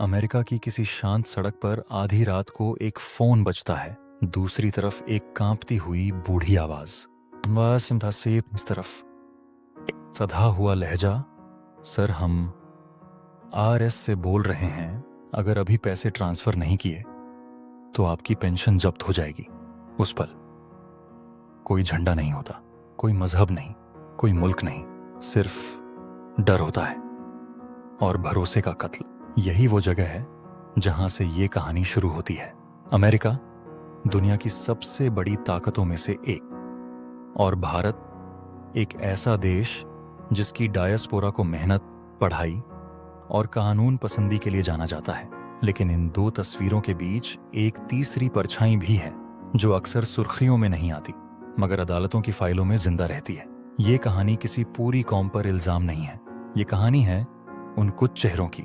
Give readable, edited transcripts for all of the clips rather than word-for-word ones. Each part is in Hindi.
अमेरिका की किसी शांत सड़क पर आधी रात को एक फोन बजता है। दूसरी तरफ एक कांपती हुई बूढ़ी आवाज। बस मुतासिब इस तरफ सधा हुआ लहजा। सर, हम आरएस से बोल रहे हैं। अगर अभी पैसे ट्रांसफर नहीं किए तो आपकी पेंशन जब्त हो जाएगी। उस पल कोई झंडा नहीं होता, कोई मजहब नहीं, कोई मुल्क नहीं, सिर्फ डर होता है और भरोसे का कत्ल। यही वो जगह है जहां से ये कहानी शुरू होती है। अमेरिका दुनिया की सबसे बड़ी ताकतों में से एक, और भारत एक ऐसा देश जिसकी डायस्पोरा को मेहनत, पढ़ाई और कानून पसंदी के लिए जाना जाता है। लेकिन इन दो तस्वीरों के बीच एक तीसरी परछाई भी है जो अक्सर सुर्खियों में नहीं आती मगर अदालतों की फाइलों में जिंदा रहती है। ये कहानी किसी पूरी कौम पर इल्जाम नहीं है। ये कहानी है उन कुछ चेहरों की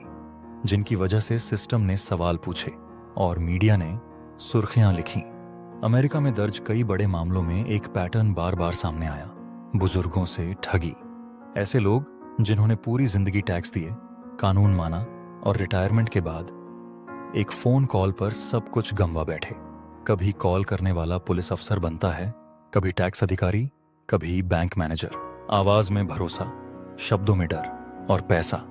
जिनकी वजह से सिस्टम ने सवाल पूछे और मीडिया ने सुर्खियां लिखी। अमेरिका में दर्ज कई बड़े मामलों में एक पैटर्न बार बार सामने आया। बुजुर्गों से ठगी, ऐसे लोग जिन्होंने पूरी जिंदगी टैक्स दिए, कानून माना और रिटायरमेंट के बाद एक फोन कॉल पर सब कुछ गंवा बैठे। कभी कॉल करने वाला पुलिस अफसर बनता है, कभी टैक्स अधिकारी, कभी बैंक मैनेजर। आवाज में भरोसा, शब्दों में डर और पैसा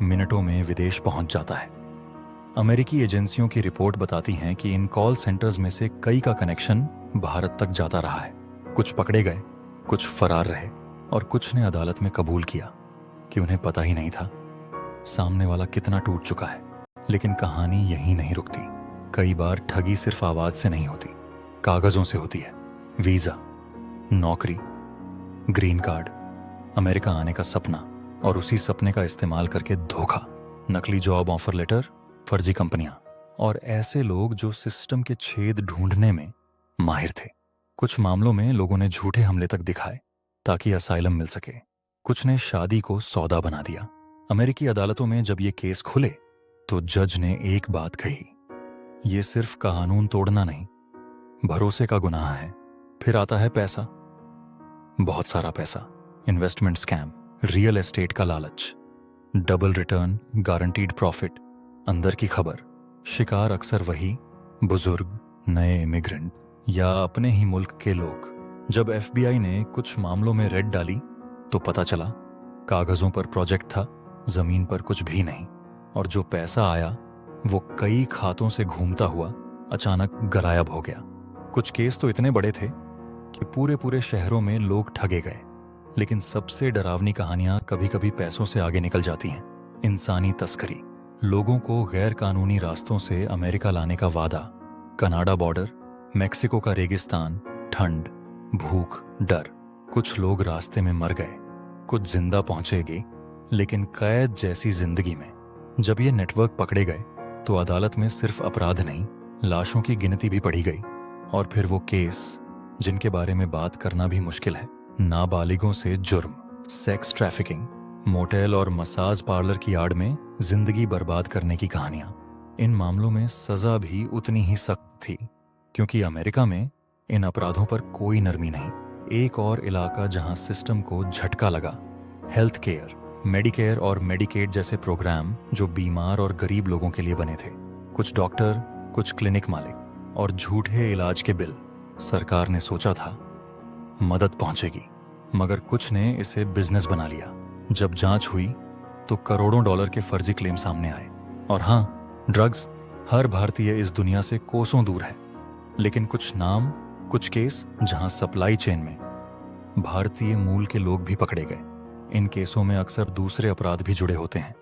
मिनटों में विदेश पहुंच जाता है। अमेरिकी एजेंसियों की रिपोर्ट बताती हैं कि इन कॉल सेंटर्स में से कई का कनेक्शन भारत तक जाता रहा है। कुछ पकड़े गए, कुछ फरार रहे और कुछ ने अदालत में कबूल किया कि उन्हें पता ही नहीं था सामने वाला कितना टूट चुका है। लेकिन कहानी यहीं नहीं रुकती। कई बार ठगी सिर्फ आवाज से नहीं होती, कागजों से होती है। वीजा, नौकरी, ग्रीन कार्ड, अमेरिका आने का सपना और उसी सपने का इस्तेमाल करके धोखा, नकली जॉब ऑफर लेटर, फर्जी कंपनियां और ऐसे लोग जो सिस्टम के छेद ढूंढने में माहिर थे। कुछ मामलों में लोगों ने झूठे हमले तक दिखाए ताकि असाइलम मिल सके। कुछ ने शादी को सौदा बना दिया। अमेरिकी अदालतों में जब ये केस खुले तो जज ने एक बात कही, ये सिर्फ कानून तोड़ना नहीं, भरोसे का गुनाह है। फिर आता है पैसा, बहुत सारा पैसा, इन्वेस्टमेंट स्कैम, रियल एस्टेट का लालच, डबल रिटर्न, गारंटीड प्रॉफिट। अंदर की खबर, शिकार अक्सर वही बुजुर्ग, नए इमिग्रेंट या अपने ही मुल्क के लोग। जब एफबीआई ने कुछ मामलों में रेड डाली तो पता चला कागजों पर प्रोजेक्ट था, जमीन पर कुछ भी नहीं। और जो पैसा आया वो कई खातों से घूमता हुआ अचानक गायब हो गया। कुछ केस तो इतने बड़े थे कि पूरे पूरे शहरों में लोग ठगे गए। लेकिन सबसे डरावनी कहानियां कभी कभी पैसों से आगे निकल जाती हैं। इंसानी तस्करी, लोगों को गैर कानूनी रास्तों से अमेरिका लाने का वादा, कनाडा बॉर्डर, मेक्सिको का रेगिस्तान, ठंड, भूख, डर। कुछ लोग रास्ते में मर गए, कुछ जिंदा पहुंचेगे, लेकिन कैद जैसी जिंदगी में। जब ये नेटवर्क पकड़े गए तो अदालत में सिर्फ अपराध नहीं, लाशों की गिनती भी पढ़ी गई। और फिर वो केस जिनके बारे में बात करना भी मुश्किल है, नाबालिगों से जुर्म, सेक्स ट्रैफिकिंग, मोटेल और मसाज पार्लर की आड़ में जिंदगी बर्बाद करने की कहानियां। इन मामलों में सजा भी उतनी ही सख्त थी क्योंकि अमेरिका में इन अपराधों पर कोई नरमी नहीं। एक और इलाका जहां सिस्टम को झटका लगा, हेल्थ केयर, मेडिकेयर और मेडिकेड जैसे प्रोग्राम जो बीमार और गरीब लोगों के लिए बने थे। कुछ डॉक्टर, कुछ क्लिनिक मालिक और झूठे इलाज के बिल। सरकार ने सोचा था मदद पहुंचेगी, मगर कुछ ने इसे बिजनेस बना लिया। जब जांच हुई तो करोड़ों डॉलर के फर्जी क्लेम सामने आए। और हाँ, ड्रग्स, हर भारतीय इस दुनिया से कोसों दूर है। लेकिन कुछ नाम, कुछ केस जहां सप्लाई चेन में भारतीय मूल के लोग भी पकड़े गए। इन केसों में अक्सर दूसरे अपराध भी जुड़े होते हैं,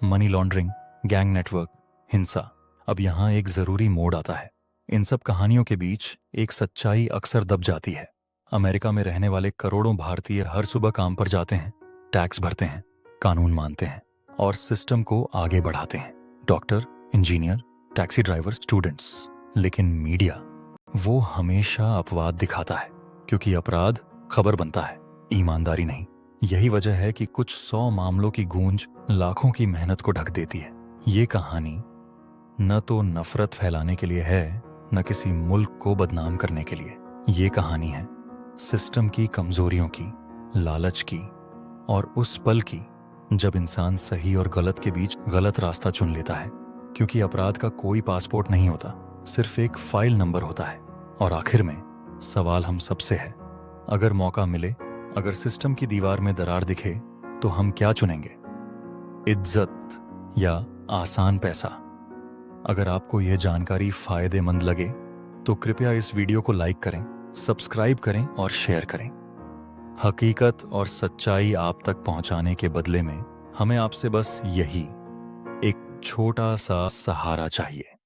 मनी लॉन्ड्रिंग, गैंग नेटवर्क, हिंसा। अब यहां एक जरूरी मोड़ आता है। इन सब कहानियों के बीच एक सच्चाई अक्सर दब जाती है। अमेरिका में रहने वाले करोड़ों भारतीय हर सुबह काम पर जाते हैं, टैक्स भरते हैं, कानून मानते हैं और सिस्टम को आगे बढ़ाते हैं। Doctor, engineer, taxi driver, students. लेकिन मीडिया वो हमेशा अपवाद दिखाता है क्योंकि अपराध खबर बनता है, ईमानदारी नहीं। यही वजह है कि कुछ 100 मामलों की गूंज लाखों की मेहनत को ढक देती है। ये कहानी न तो नफरत फैलाने के लिए है, न किसी मुल्क को बदनाम करने के लिए। ये कहानी है सिस्टम की कमजोरियों की, लालच की और उस पल की जब इंसान सही और गलत के बीच गलत रास्ता चुन लेता है, क्योंकि अपराध का कोई पासपोर्ट नहीं होता, सिर्फ एक फाइल नंबर होता है। और आखिर में सवाल हम सबसे है, अगर मौका मिले, अगर सिस्टम की दीवार में दरार दिखे, तो हम क्या चुनेंगे? इज्जत या आसान पैसा? अगर आपको यह जानकारी फायदेमंद लगे तो कृपया इस वीडियो को लाइक करें, सब्सक्राइब करें और शेयर करें। हकीकत और सच्चाई आप तक पहुंचाने के बदले में हमें आपसे बस यही, एक छोटा सा सहारा चाहिए।